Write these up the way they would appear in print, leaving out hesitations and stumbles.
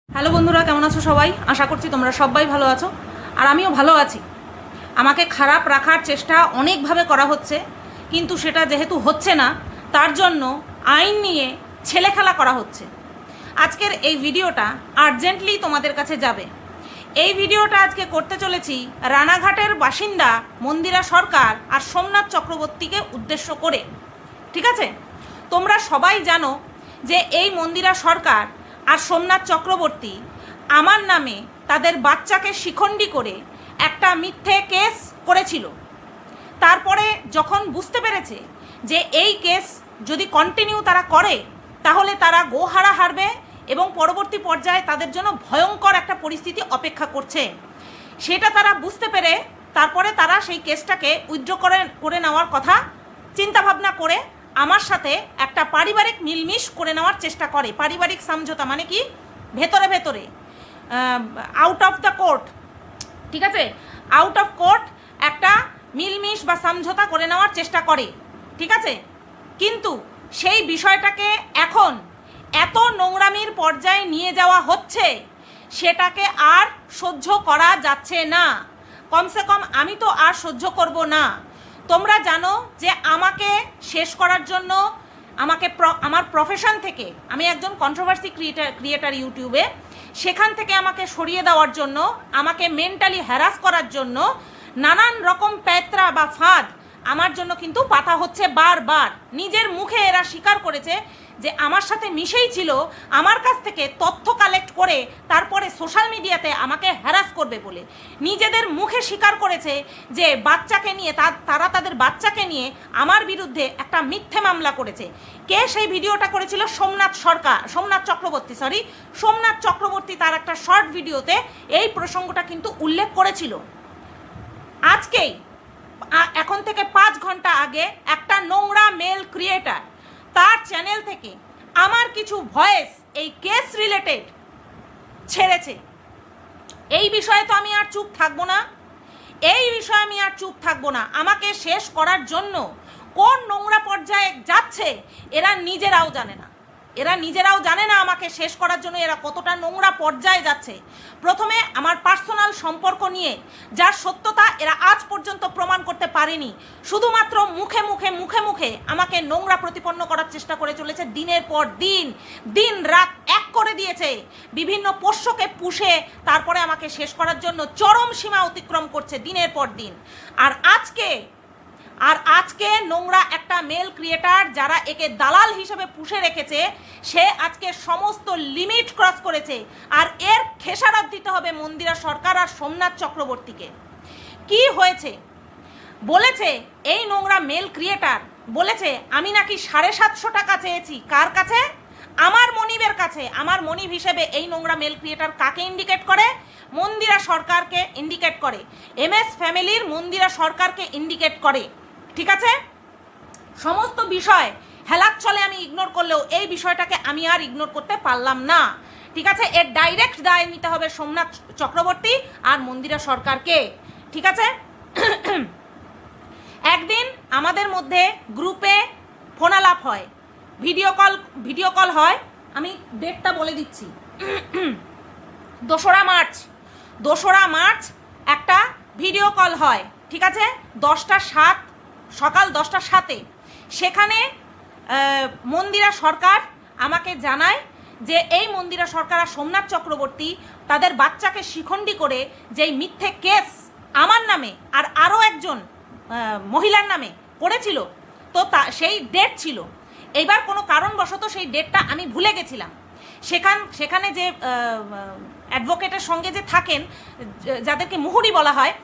Hello বন্ধুরা, কেমন আছো সবাই? আশা করছি তোমরা সবাই ভালো আছো, আর আমিও ভালো আছি। আমাকে খারাপ রাখার চেষ্টা অনেকভাবে করা হচ্ছে, কিন্তু সেটা যেহেতু হচ্ছে না, তার জন্য আইন নিয়ে ছেলেখেলা করা হচ্ছে। আজকের এই ভিডিওটা আর্জেন্টলি তোমাদের কাছে যাবে। এই ভিডিওটা আজকে করতে চলেছি রানাঘাটের বাসিন্দা মন্দিরা সরকার আর সোমনাথ চক্রবর্তীকে উদ্দেশ্য করে। ঠিক আছে? তোমরা সবাই জানো যে এই মন্দিরা সরকার আর সোমনাথ চক্রবর্তী আমার নামে তাদের বাচ্চাকে শিখণ্ডী করে একটা মিথ্যে কেস করেছিল। তারপরে যখন বুঝতে পেরেছে যে এই কেস যদি কন্টিনিউ তারা করে তাহলে তারা গোহারা হারবে এবং পরবর্তী পর্যায়ে তাদের জন্য ভয়ঙ্কর একটা পরিস্থিতি অপেক্ষা করছে, সেটা তারা বুঝতে পেরে তারপরে তারা সেই কেসটাকে উইথড্র করে নেওয়ার কথা চিন্তাভাবনা করে আমার সাথে একটা পারিবারিক মিলমিশ করে নেওয়ার চেষ্টা করে। পারিবারিক সমঝোতা মানে কি, ভেতরে ভেতরে, আউট অফ দ্য কোর্ট, ঠিক আছে, আউট অফ কোর্ট একটা মিলমিশ বা সমঝোতা করে নেওয়ার চেষ্টা করে। ঠিক আছে, কিন্তু সেই বিষয়টাকে এখন এত নোংরামির পর্যায়ে নিয়ে যাওয়া হচ্ছে, সেটাকে আর সহ্য করা যাচ্ছে না। কমসে কম আমি তো আর সহ্য করব না। তোমরা জানো যে আমাকে শেষ করার জন্য আমার প্রফেশন থেকে, আমি একজন কন্ট্রোভার্সি ক্রিয়েটার ইউটিউবে, সেখান থেকে আমাকে সরিয়ে দেওয়ার জন্য, আমাকে মেন্টালি হ্যারাস করার জন্য নানান রকম প্যাঁতরা বা ফাঁদ আমার জন্য কিন্তু পাতা হচ্ছে বারবার। নিজের মুখে এরা স্বীকার করেছে যে আমার সাথে মিশেই ছিল, আমার কাছ থেকে তথ্য কালেক্ট করে তারপরে সোশ্যাল মিডিয়াতে আমাকে হ্যারাস করবে বলে নিজেদের মুখে স্বীকার করেছে যে বাচ্চাকে নিয়ে তারা তাদের বাচ্চাকে নিয়ে আমার বিরুদ্ধে একটা মিথ্যে মামলা করেছে। কে সেই ভিডিওটা করেছিল? সোমনাথ চক্রবর্তী তার একটা শর্ট ভিডিওতে এই প্রসঙ্গটা কিন্তু উল্লেখ করেছিল। আজকেই এখন থেকে 5 ঘন্টা আগে একটা নোংরা মেল ক্রিয়েটার তার চ্যানেল থেকে আমার কিছু ভয়েস এই কেস রিলেটেড ছেড়েছে। এই বিষয়ে তো আমি আর চুপ থাকবো না, আমাকে শেষ করার জন্য কোন নোংরা পর্যায়ে যাচ্ছে এরা নিজেরাও জানে না আমাকে শেষ করার জন্য এরা কতটা নোংরা পর্যায়ে যাচ্ছে। প্রথমে আমার পার্সোনাল সম্পর্ক নিয়ে যার সত্যতা এরা আজ পর্যন্ত প্রমাণ করতে পারেনি, শুধুমাত্র মুখে আমাকে নোংরা প্রতিপন্ন করার চেষ্টা করে চলেছে। দিনের পর দিন রাত এক করে দিয়েছে, বিভিন্ন পোষ্যকে পুষে তারপরে আমাকে শেষ করার জন্য চরম সীমা অতিক্রম করছে দিনের পর দিন। আর আজকে নোংরা একটা মেল ক্রিয়েটার যারা একে দালাল হিসেবে পুষে রেখেছে, সে আজকে সমস্ত লিমিট ক্রস করেছে। আর এর খেসারত দিতে হবে মন্দিরা সরকার আর সোমনাথ চক্রবর্তীকে। কি হয়েছে বলেছে এই নোংরা মেল ক্রিয়েটার? বলেছে আমি নাকি 750 টাকা চেয়েছি। কার কাছে? আমার মনিবের কাছে। আমার মনিব হিসেবে এই নোংরা মেল ক্রিয়েটার কাকে ইন্ডিকেট করে? মন্দিরা সরকারকে ইন্ডিকেট করে, MS ফ্যামিলির মন্দিরা সরকারকে ইন্ডিকেট করে। ঠিক আছে, সমস্ত বিষয় হেলাক চলে আমি ইগনোর করলেও এই বিষয়টাকে আমি আর ইগনোর করতে পারলাম না। ঠিক আছে, এর ডাইরেক্ট দায় নিতে হবে সোমনাথ চক্রবর্তী আর মন্দিরা সরকারকে। ঠিক আছে, একদিন আমাদের মধ্যে গ্রুপে ফোনালাপ হয়, ভিডিও কল হয়। আমি ডেটটা বলে দিচ্ছি, 2রা মার্চ একটা ভিডিও কল হয়। ঠিক আছে, 10টা 7, সকাল 10টা 7-এ। সেখানে মন্দিরা সরকার আমাকে জানায় যে এই মন্দিরা সরকার আর সোমনাথ চক্রবর্তী তাদের বাচ্চাকে শিখণ্ডী করে যেই মিথ্যে কেস আমার নামে আর আরও একজন মহিলার নামে করেছিল, তো সেই ডেট ছিল। এইবার কোনো কারণবশত সেই ডেটটা আমি ভুলে গেছিলাম। সেখানে যে অ্যাডভোকেটের সঙ্গে যে থাকেন, যাদেরকে মুহুরি বলা হয়,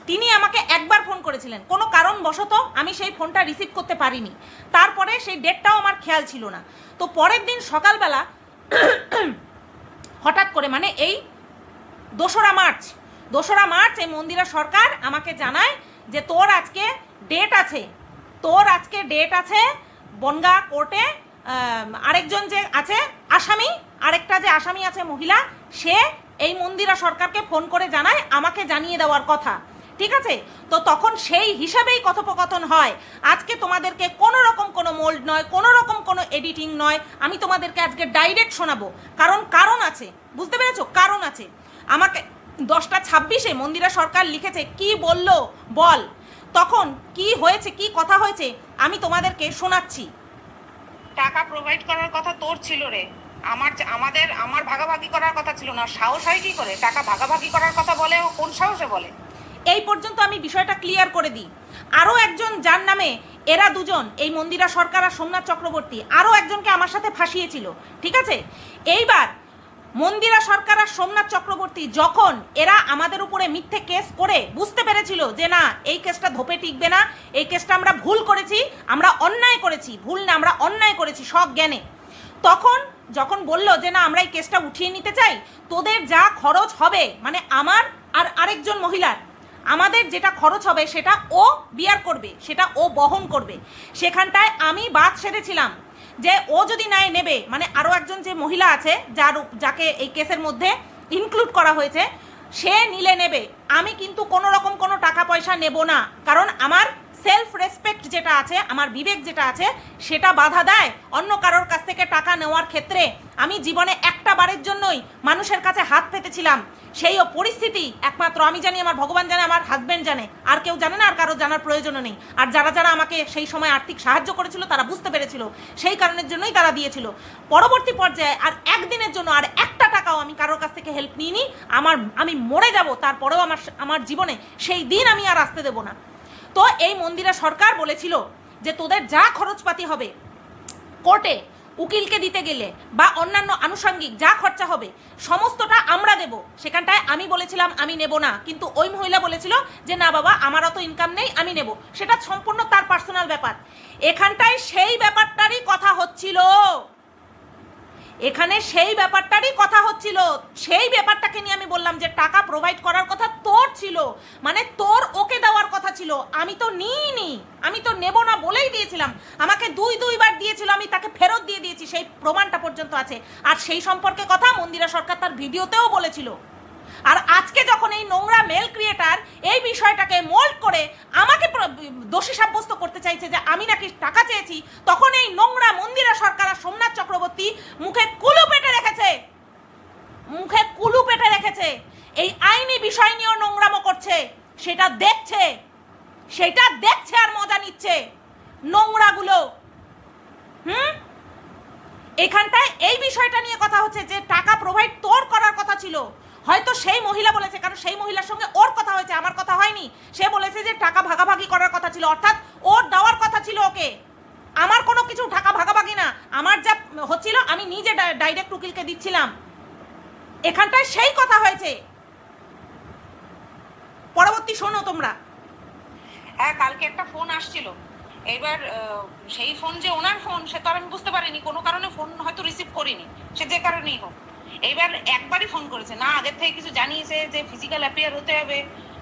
তিনি আমাকে একবার ফোন করেছিলেন। কোনো কারণবশত আমি সেই ফোনটা রিসিভ করতে পারিনি। তারপরে সেই ডেটটাও আমার খেয়াল ছিল না। তো পরের দিন সকালবেলা হঠাৎ করে, মানে এই 2রা মার্চ এই মন্দিরা সরকার আমাকে জানায় যে তোর আজকে ডেট আছে বনগাঁ কোর্টে। আরেকজন যে আছে আসামি, আরেকটা যে আসামি আছে মহিলা, সে এই মন্দিরা সরকারকে ফোন করে জানায় আমাকে জানিয়ে দেওয়ার কথা। ঠিক আছে? তো তখন সেই হিসাবেই কথোপকথন হয়। আজকে তোমাদেরকে কোনো রকম কোনো মোল্ড নয়, কোনো রকম কোনো এডিটিং নয়, আমি তোমাদেরকে আজকে ডাইরেক্ট শোনাবো। কারণ আছে, বুঝতে পেরেছো? কারণ আছে। আমাকে 10:26 মন্দিরা সরকার লিখেছে, কি বলল বল, তখন কি হয়েছে, কি কথা হয়েছে আমি তোমাদেরকে শোনাচ্ছি। টাকা প্রোভাইড করার কথা তোর ছিল রে, আমার ভাগাভাগি করার কথা ছিল না। সাহস হয় কি করে টাকা ভাগাভাগি করার কথা বলে? ও কোন সাহসে বলে? এই পর্যন্ত আমি বিষয়টা ক্লিয়ার করে দিই। আরও একজন যার নামে এরা দুজন, এই মন্দিরা সরকার আর সোমনাথ চক্রবর্তী, আরও একজনকে আমার সাথে ফাঁসিয়েছিল, ঠিক আছে? এইবার মন্দিরা সরকার আর সোমনাথ চক্রবর্তী যখন এরা আমাদের উপরে মিথ্যে কেস করে বুঝতে পেরেছিল যে না এই কেসটা ধোপে টিকবে না, এই কেসটা আমরা ভুল করেছি, আমরা অন্যায় করেছি, ভুল না আমরা অন্যায় করেছি সজ্ঞানে, তখন যখন বলল যে না আমরা এই কেসটা উঠিয়ে নিতে চাই, তোদের যা খরচ হবে, মানে আমার আর আরেকজন মহিলার, আমাদের যেটা খরচ হবে সেটা ও বিয়ার করবে, সেটা ও বহন করবে। সেখানটায় আমি বাদ সেরেছিলাম যে ও যদি নাই নেবে, মানে আরও একজন যে মহিলা আছে যাকে এই কেসের মধ্যে ইনক্লুড করা হয়েছে, সে নিলে নেবে, আমি কিন্তু কোনো রকম কোনো টাকা পয়সা নেব না। কারণ আমার সেলফ রেসপেক্ট যেটা আছে, আমার বিবেক যেটা আছে, সেটা বাধা দেয় অন্য কারোর কাছ থেকে টাকা নেওয়ার ক্ষেত্রে। আমি জীবনে একটা বারের জন্যই মানুষের কাছে হাত পেতেছিলাম, সেইও পরিস্থিতি একমাত্র আমি জানি, আমার ভগবান জানে, আমার হাজব্যান্ড জানে, আর কেউ জানে না, আর কারো জানার প্রয়োজনও নেই। আর যারা যারা আমাকে সেই সময় আর্থিক সাহায্য করেছিল তারা বুঝতে পেরেছিল, সেই কারণের জন্যই তারা দিয়েছিল। পরবর্তী পর্যায়ে আর একদিনের জন্য আর একটা টাকাও আমি কারোর কাছ থেকে হেল্প নিইনি। আমি মরে যাব, তারপরেও আমার জীবনে সেই দিন আমি আর আসতে দেবো না। তো এই মন্দিরা সরকার বলেছিল যে তোদের যা খরচপাতি হবে কোর্টে উকিলকে দিতে গেলে বা অন্যান্য আনুষঙ্গিক যা খরচা হবে সমস্তটা আমরা দেব। সেখানটায় আমি বলেছিলাম আমি নেব না, কিন্তু ওই মহিলা বলেছিল যে না বাবা আমার অত ইনকাম নেই, আমি নেব। সেটা সম্পূর্ণ তার পার্সোনাল ব্যাপার। এখানটায় সেই ব্যাপারটারই কথা হচ্ছিল, এখানে সেই ব্যাপারটারই কথা হচ্ছিল। সেই ব্যাপারটাকে নিয়ে আমি বললাম যে টাকা প্রোভাইড করার কথা তোর ছিল, মানে তোর ওকে দেওয়ার কথা ছিল, আমি তো নিইনি, আমি তো নেব না বলেই দিয়েছিলাম। আমাকে দুইবার দিয়েছিল, আমি তাকে ফেরত দিয়ে দিয়েছি, সেই প্রমাণটা পর্যন্ত আছে। আর সেই সম্পর্কে কথা মন্দিরা সরকার তার ভিডিওতেও বলেছিল। আর আজকে যখন এই নোংরা মেল ক্রিয়েটার এই বিষয়টাকে মোল্ড করে আমাকে দোষী সাব্যস্ত করতে চাইছে যে আমি নাকি টাকা চেয়েছি, তখন এই নোংরা মন্দিরা সরকার আর সোমনাথ চক্রবর্তী মুখে কুলু পেটে রেখেছে, এই আইনি বিষয় নিয়েও নোংরামো করছে, সেটা দেখছে আর মজা নিচ্ছে নোংরাগুলো। এখানটায় এই বিষয়টা নিয়ে কথা হচ্ছে যে টাকা প্রোভাইড তোর করার কথা ছিল। হয়তো সেই মহিলা বলেছে, কারণ সেই মহিলার সঙ্গে ওর কথা হয়েছে, আমার কথা হয়নি। সে বলেছে যে টাকা ভাগাভাগি করার কথা ছিল, অর্থাৎ ওর দেওয়ার কথা ছিল ওকে, আমার কোনো কিছু টাকা ভাগাভাগি না। আমার যা হচ্ছিল আমি নিজে ডাইরেক্ট উকিলকে দিচ্ছিলাম। এখানটায় সেই কথা হয়েছে। পরবর্তী শোনো তোমরা। হ্যাঁ, কালকে একটা ফোন আসছিল, এবার সেই ফোন যে ওনার ফোন সে তো আমি বুঝতে পারিনি, কোনো কারণে ফোন হয়তো রিসিভ করিনি, সে যে কারণেই হোক। এইবার একবারই ফোন করেছে, না আগের থেকে কিছু জানিয়েছে যে ফিজিক্যাল অ্যাপিয়ার হতে হবে,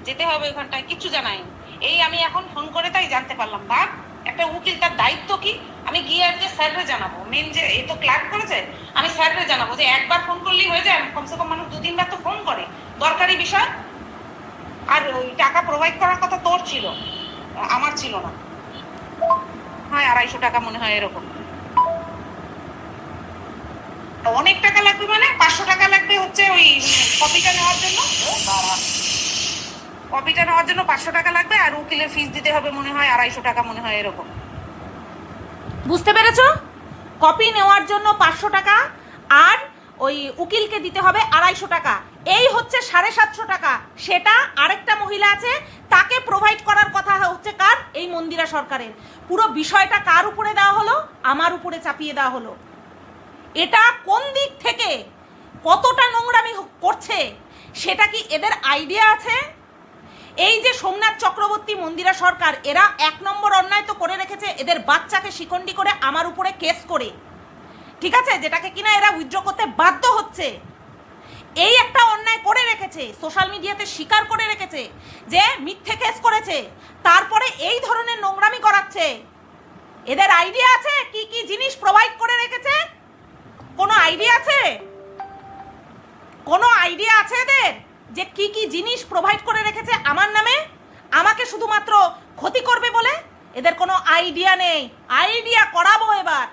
যেতে হবে ওখানটায়, কিচ্ছু জানায়নি। এই আমি এখন ফোন করে তাই জানতে পারলাম। ভাব একটা উকিল, তার দায়িত্ব কি? আমি গিয়ে আজকে স্যাররে জানাবো, মেন যে এ তো ক্লার্ক করেছে, আমি স্যাররে জানাবো যে একবার ফোন করলেই হয়ে যায়, কমসে কম মানুষ 2-3 বার তো ফোন করে, দরকারি বিষয়। আর ওই টাকা প্রোভাইড করার কথা তোর ছিল, আমার ছিল না। হয় 250 টাকা মনে হয়, এরকম। অনেক টাকা লাগবে মানে 500 টাকা লাগবে হচ্ছে ওই কপিটা নেওয়ার জন্য, 500 টাকা লাগবে, আর উকিলের ফিস দিতে হবে মনে হয় 250 টাকা মনে হয়, এরকম। বুঝতে পেরেছো? কপি নেওয়ার জন্য 500 টাকা আর ওই উকিলকে দিতে হবে 250 টাকা, এই হচ্ছে 750 টাকা। সেটা আরেকটা মহিলা আছে তাকে প্রোভাইড করার কথা হচ্ছে কার? এই মন্দিরা সরকারের। পুরো বিষয়টা কার উপরে দেওয়া হলো? আমার উপরে চাপিয়ে দেওয়া হলো। এটা কোন দিক থেকে কতটা নোংরামি করছে সেটা কি এদের আইডিয়া আছে? এই যে সোমনাথ চক্রবর্তী, মন্দিরা সরকার, এরা 1 নম্বর অন্যায় তো করে রেখেছে, এদের বাচ্চাকে শিকন্ডি করে আমার উপরে কেস করে, ঠিক আছে, যেটাকে কিনা এরা উইথড্র করতে বাধ্য হচ্ছে। এই একটা অন্যায় করে রেখেছে, সোশ্যাল মিডিয়াতে স্বীকার করে রেখেছে যে মিথ্যে কেস করেছে, তারপরে এই ধরনের নোংরামি করাচ্ছে। এদের আইডিয়া আছে কি কি জিনিস প্রোভাইড করে রেখেছে? কোনো আইডিয়া আছে? কোনো আইডিয়া আছে এদের যে কি কি জিনিস প্রোভাইড করে রেখেছে আমার নামে? আমাকে শুধুমাত্র ক্ষতি করবে বলে? এদের কোনো আইডিয়া নেই। আইডিয়া করাবো এবার,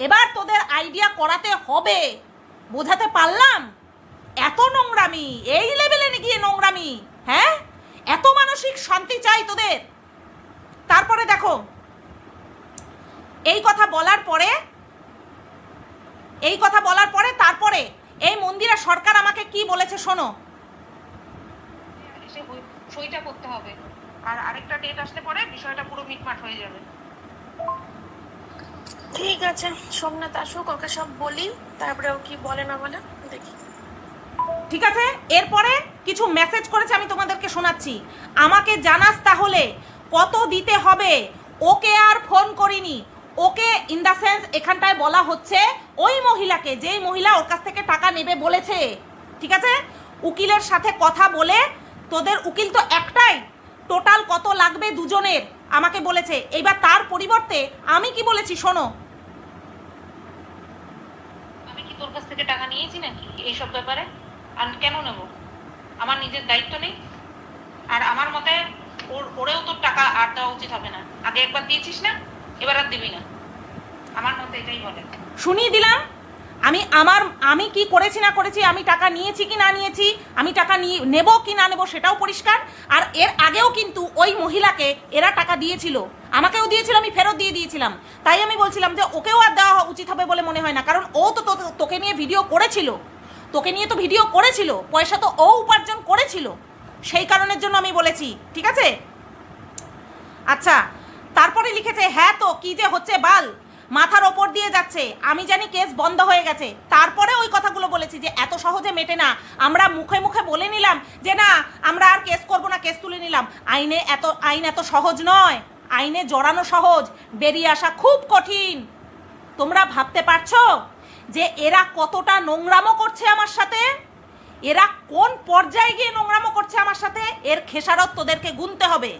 এবার তোদের আইডিয়া করাতে হবে। বোঝাতে পারলাম? এত নোংরামি, এই লেভেলে গিয়ে নোংরামি, হ্যাঁ? এত মানসিক শান্তি চাই তোদের? তারপরে দেখো, এই কথা বলার পরে তারপরে এই মন্দিরা সরকার আমাকে কি বলেছে শোনো। এসে সইটা করতে হবে, আর আরেকটা ডেট আসলে পরে বিষয়টা পুরো মিটমাট হয়ে যাবে। ঠিক আছে, সোমনাথ আসুক, ওকে সব বলি, তারপরে ও কি বলে না বলে দেখি। ঠিক আছে, এরপরে কিছু মেসেজ করেছে, আমি তোমাদেরকে শোনাচ্ছি। আমাকে জানাস তাহলে কত দিতে হবে। ওকে আর ফোন করিনি। ওকে ইন দ্য সেন্স এখানটায় বলা হচ্ছে ওই মহিলাকে, যেই মহিলা ওর কাছ থেকে টাকা নেবে বলেছে। ঠিক আছে, উকিলের সাথে কথা বলে, তোদের উকিল তো একটাই, টোটাল কত লাগবে দুজনের আমাকে বলেছে। এইবার তার পরিবর্তে আমি কি বলেছি শোনো। আমি কি তোর কাছ থেকে টাকা নিয়েছি নাকি এইসব ব্যাপারে? আর কেন নেব? আমার নিজের দায়িত্ব নেই? আর আমার মতে ওরেও তোর টাকা আর দেওয়া উচিত হবে না। আগে একবার দিয়েছিস না, এবার আর দিবি না। আমার মতে এটাই বলে। শুনিয়ে দিলাম আমি কি করেছি না করেছি, আমি টাকা নিয়েছি কি না নিয়েছি, আমি টাকা নেব কি না নেব সেটাও পরিষ্কার। আর এর আগেও কিন্তু ওই মহিলাকে এরা টাকা দিয়েছিল, আমাকেও দিয়েছিল, আমি ফেরত দিয়ে দিয়েছিলাম। তাই আমি বলছিলাম যে ওকেও আর দেওয়া উচিত হবে বলে মনে হয় না, কারণ ও তো তোকে নিয়ে ভিডিও করেছিল, পয়সা তো ও উপার্জন করেছিল, সেই কারণের জন্য আমি বলেছি। ঠিক আছে, আচ্ছা। তারপরে লিখেছে, হ্যাঁ তো কি যে হচ্ছে বাল, মাথার ওপর দিয়ে যাচ্ছে, আমি জানি কেস বন্ধ হয়ে গেছে। তারপরে ওই কথাগুলো বলেছি যে এত সহজে মেটে না। আমরা মুখে মুখে বলে নিলাম যে না আমরা আর কেস করব না, কেস তুলে নিলাম। আইন এত সহজ নয়, আইনে জড়ানো সহজ, বেরিয়ে আসা খুব কঠিন। তোমরা ভাবতে পারছো যে এরা কতটা নোংরামো করছে আমার সাথে, এরা কোন পর্যায়ে গিয়ে নোংরামো করছে আমার সাথে, এর খেসারত তোদেরকে গুনতে হবে।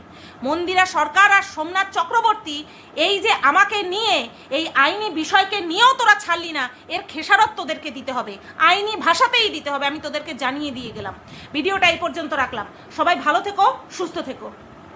মন্দিরা সরকার আর সোমনাথ চক্রবর্তী এই যে আমাকে নিয়ে এই আইনি বিষয়কে নিয়েও তোরা ছাড়লি না, এর খেসারত তোদেরকে দিতে হবে, আইনি ভাষাতেই দিতে হবে। আমি তোদেরকে জানিয়ে দিয়ে গেলাম। ভিডিওটা এই পর্যন্ত রাখলাম। সবাই ভালো থেকো, সুস্থ থেকো।